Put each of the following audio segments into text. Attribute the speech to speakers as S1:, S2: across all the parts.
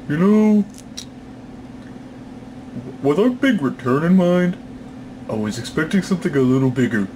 S1: You know, with our big return in mind, I was expecting something a little bigger.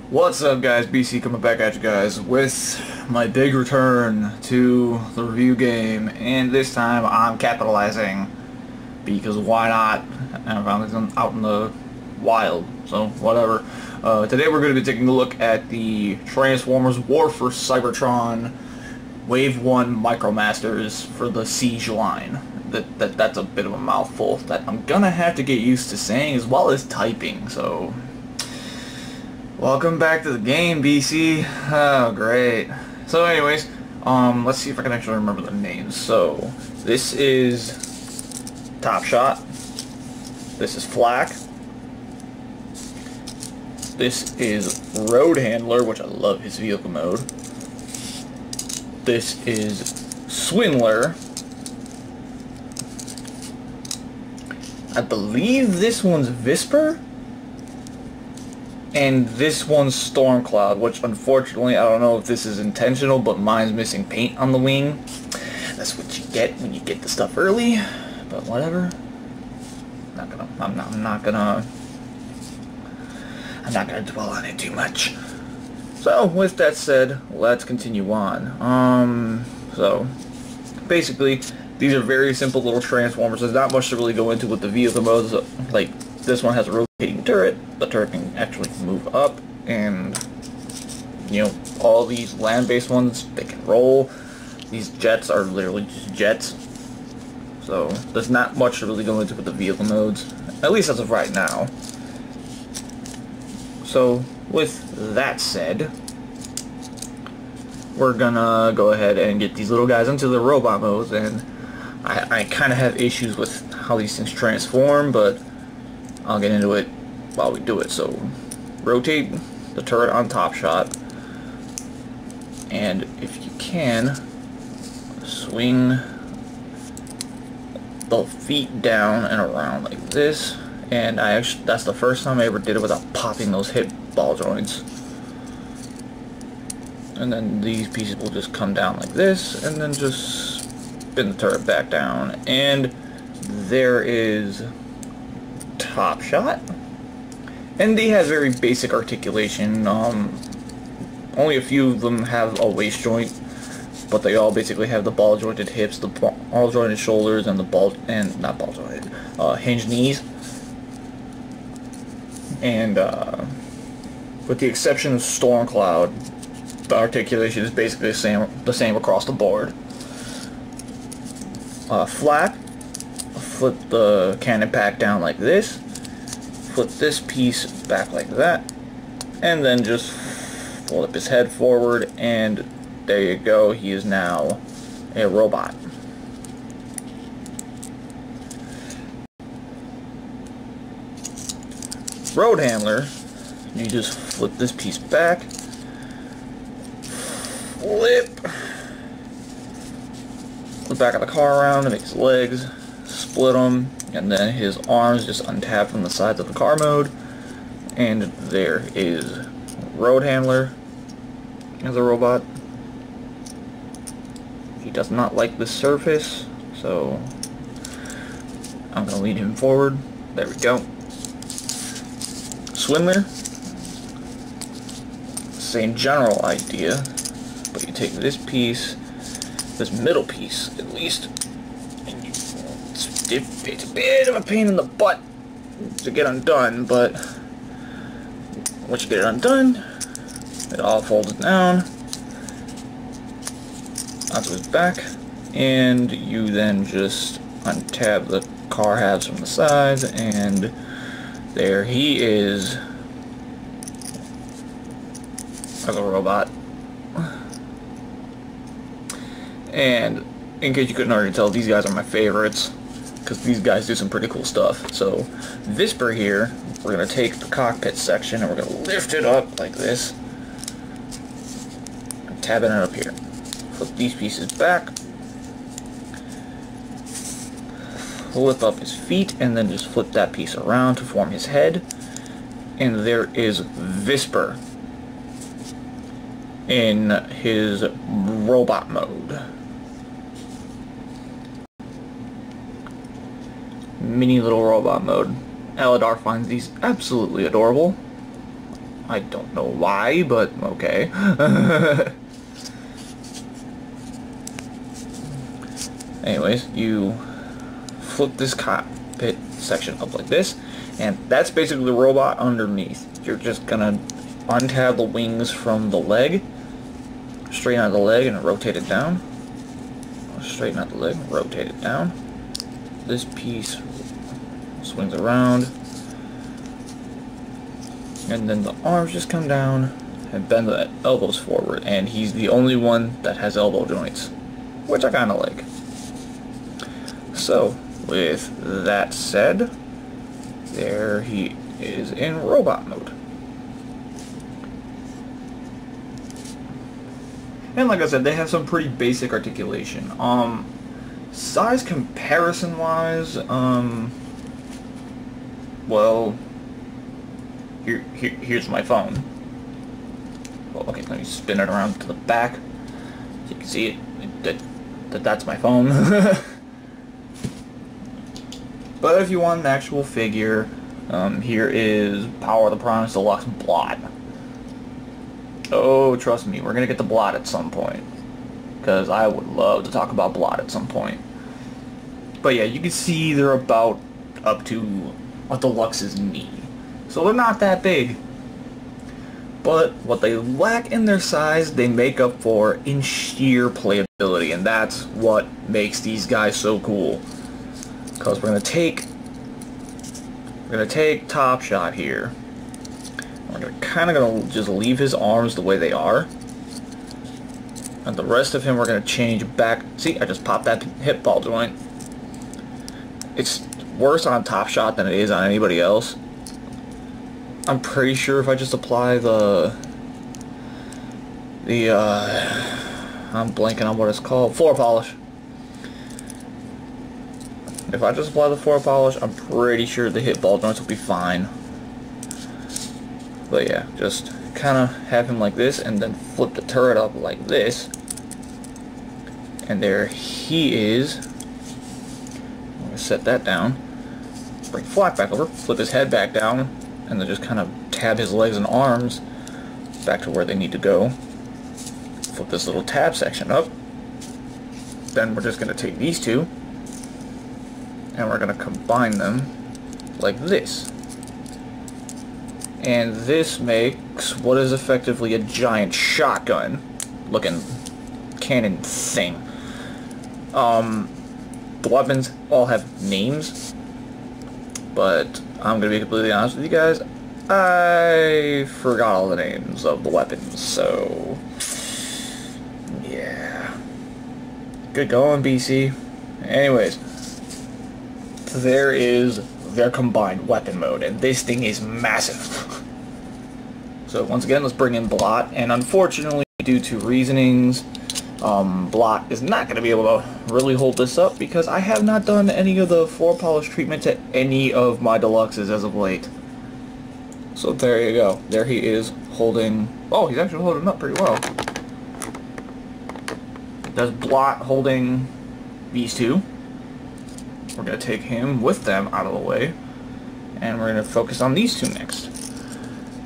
S2: What's up, guys? BC coming back at you guys with my big return to the review game, and this time I'm capitalizing because why not? I found this out in the wild, so whatever. Today we're going to be taking a look at the Transformers War for Cybertron Wave 1 Micromasters for the Siege line. That's a bit of a mouthful that I'm gonna have to get used to saying as well as typing, so welcome back to the game, BC. Oh, great. So anyways, let's see if I can actually remember the names. So, this is Top Shot. This is Flak. This is Road Handler, which I love his vehicle mode. This is Swindler. I believe this one's Visper. And this one's Stormcloud, which unfortunately, I don't know if this is intentional, but mine's missing paint on the wing. That's what you get when you get the stuff early, but whatever. I'm not gonna dwell on it too much. So, with that said, let's continue on. So, basically, these are very simple little Transformers. There's not much to really go into with the vehicle modes. Like, this one has a rotating turret. The turret can actually move up, and you know, all these land-based ones, they can roll. These jets are literally just jets. So there's not much to really go into with the vehicle modes, at least as of right now. So with that said, we're gonna go ahead and get these little guys into the robot modes, and I kind of have issues with how these things transform, but I'll get into it while we do it. So, rotate the turret on Top Shot, and if you can, swing the feet down and around like this. And that's the first time I ever did it without popping those hip ball joints. And then these pieces will just come down like this, and then just spin the turret back down. And there is Top Shot. And he has very basic articulation. Only a few of them have a waist joint, but they all basically have the ball jointed hips, the ball jointed shoulders, and the not ball jointed, hinged knees. And with the exception of Stormcloud, the articulation is basically the same across the board. Flak, flip the cannon pack down like this. Flip this piece back like that, and then just flip his head forward, and there you go, he is now a robot. Road Handler, you just flip this piece back, flip the back of the car around to make his legs, split them, and then his arms just untap from the sides of the car mode. And there is Road Handler as a robot. He does not like this surface, so I'm going to lead him forward. There we go. Swindler, same general idea, but you take this piece, this middle piece at least, and it's a bit of a pain in the butt to get undone, but once you get it undone, it all folds down onto his back, and you then just untab the car halves from the sides, and there he is as a robot. And in case you couldn't already tell, these guys are my favorites, because these guys do some pretty cool stuff. So, Visper here, we're going to take the cockpit section and we're going to lift it up like this, and tab it up here. Flip these pieces back, flip up his feet, and then just flip that piece around to form his head. And there is Visper. in his robot mode. Mini little robot mode. Aladar finds these absolutely adorable. I don't know why, but okay. Anyways, you flip this cockpit section up like this, and that's basically the robot underneath. You're just gonna untab the wings from the leg, straighten out the leg and rotate it down. Straighten out the leg, rotate it down. This piece swings around, and then the arms just come down and bend the elbows forward, and he's the only one that has elbow joints, which I kind of like. So, with that said, there he is in robot mode. And like I said, they have some pretty basic articulation. Size comparison wise, well, here's my phone. Well, okay, let me spin it around to the back so you can see it. That's my phone. But if you want an actual figure, here is Power of the Primes Deluxe Blot. Oh, trust me, we're gonna get the Blot at some point, because I would love to talk about Blot at some point. But yeah, you can see they're about up to a Deluxe's knee, so they're not that big. But what they lack in their size, they make up for in sheer playability, and that's what makes these guys so cool. Because we're gonna take Top Shot here. We're gonna just leave his arms the way they are, and the rest of him we're gonna change back. See, I just popped that hip ball joint. It's worse on Top Shot than it is on anybody else. I'm pretty sure if I just apply I'm blanking on what it's called, floor polish. If I just apply the floor polish, I'm pretty sure the hip ball joints will be fine. But yeah, just kind of have him like this, and then flip the turret up like this. And there he is. I'm going to set that down. Bring Flak back over, flip his head back down, and then just kind of tab his legs and arms back to where they need to go. Flip this little tab section up. Then we're just going to take these two, and we're going to combine them like this. And this makes what is effectively a giant shotgun looking cannon thing. The weapons all have names, but I'm going to be completely honest with you guys, I forgot all the names of the weapons, so yeah. Good going, BC. Anyways, there is their combined weapon mode, and this thing is massive. So once again, let's bring in Blot, and unfortunately, due to reasonings, Blot is not going to be able to really hold this up because I have not done any of the floor polish treatment to any of my Deluxes as of late. So there you go. There he is holding... Oh, he's actually holding up pretty well. There's Blot holding these two. We're going to take him with them out of the way, and we're going to focus on these two next.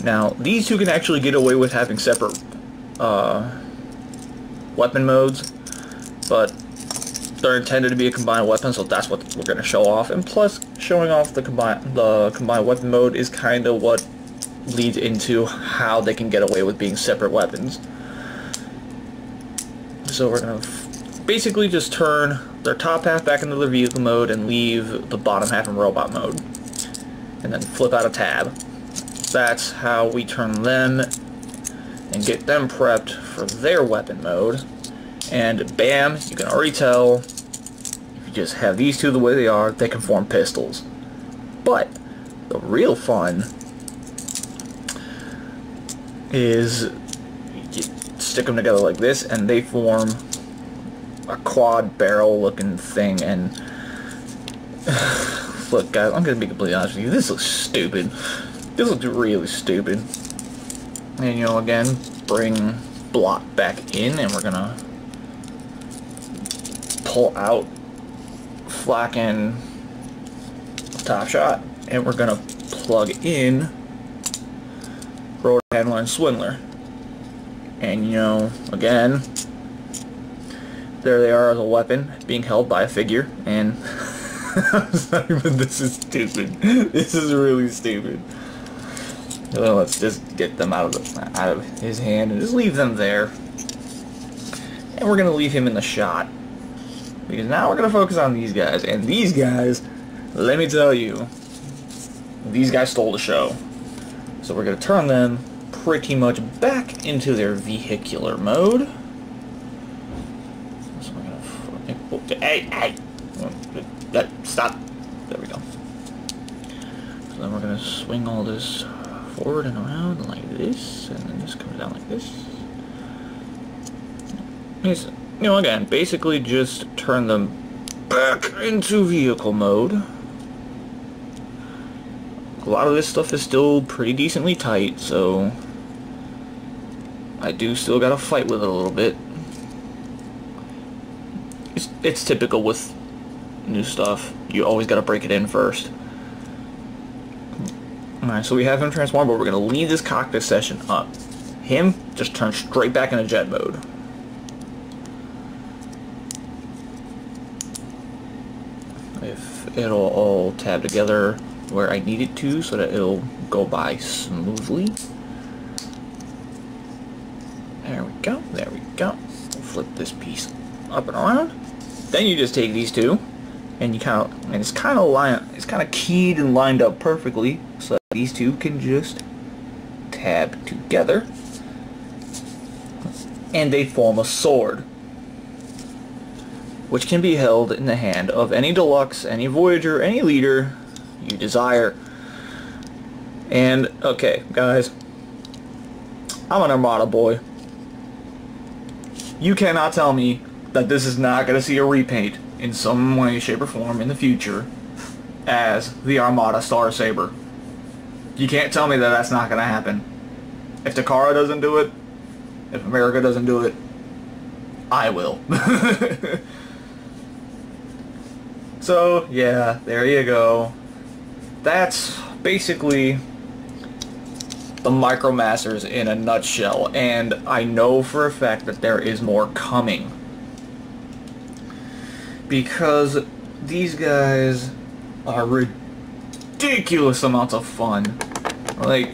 S2: Now, these two can actually get away with having separate weapon modes, but they're intended to be a combined weapon, so that's what we're going to show off. And plus, showing off the combined weapon mode is kind of what leads into how they can get away with being separate weapons. So we're going to basically just turn their top half back into their vehicle mode and leave the bottom half in robot mode, and then flip out a tab. That's how we turn them and get them prepped for their weapon mode. And bam, you can already tell, if you just have these two the way they are, they can form pistols. But the real fun is you stick them together like this and they form a quad barrel looking thing. And look guys, I'm gonna be completely honest with you, this looks stupid. This looks really stupid. And you know, again, bring block back in, and we're gonna pull out flak and top shot, and we're gonna plug in rotor handler and swindler. And you know, again, there they are as a weapon being held by a figure, and this is stupid. This is really stupid. Well, let's just get them out of his hand and just leave them there. And we're gonna leave him in the shot, because now we're gonna focus on these guys. And these guys, let me tell you, these guys stole the show. So we're gonna turn them pretty much back into their vehicular mode. So we're gonna hey, stop. There we go. So then we're gonna swing all this forward and around like this, and then this comes down like this. You know, again, basically just turn them back into vehicle mode. A lot of this stuff is still pretty decently tight, so I do still gotta fight with it a little bit. It's typical with new stuff. You always gotta break it in first. Alright, so we have him transform, but we're gonna leave this cockpit session up. Him just turn straight back into jet mode. If it'll all tab together where I need it to, so that it'll go by smoothly. There we go, there we go. We'll flip this piece up and around. Then you just take these two, and you it's kind of keyed and lined up perfectly, so that these two can just tab together, and they form a sword, which can be held in the hand of any Deluxe, any Voyager, any leader you desire. And okay, guys, I'm an Armada boy. You cannot tell me that this is not going to see a repaint in some way, shape, or form in the future as the Armada Star Saber. You can't tell me that that's not going to happen. If Takara doesn't do it, if America doesn't do it, I will. So, yeah, there you go. That's basically the Micromasters in a nutshell, and I know for a fact that there is more coming, because these guys are ridiculous amounts of fun. Like,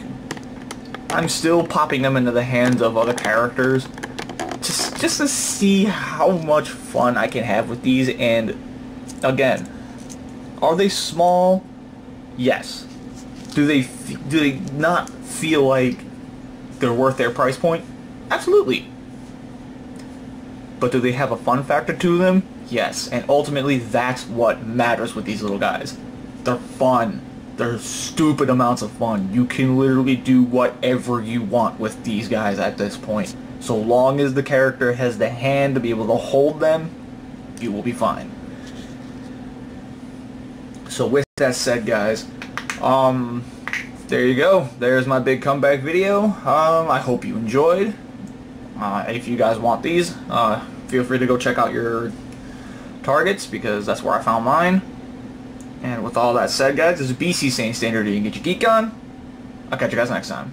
S2: I'm still popping them into the hands of other characters just to see how much fun I can have with these. And again, are they small? Yes. Do they not feel like they're worth their price point? Absolutely. But do they have a fun factor to them? Yes. And ultimately, that's what matters with these little guys. They're fun. They're stupid amounts of fun. You can literally do whatever you want with these guys at this point. So long as the character has the hand to be able to hold them, you will be fine. So with that said, guys, there you go. There's my big comeback video. I hope you enjoyed. If you guys want these, feel free to go check out your targets, because that's where I found mine. And with all that said, guys, this is BC saying standard, you can get your geek on. I'll catch you guys next time.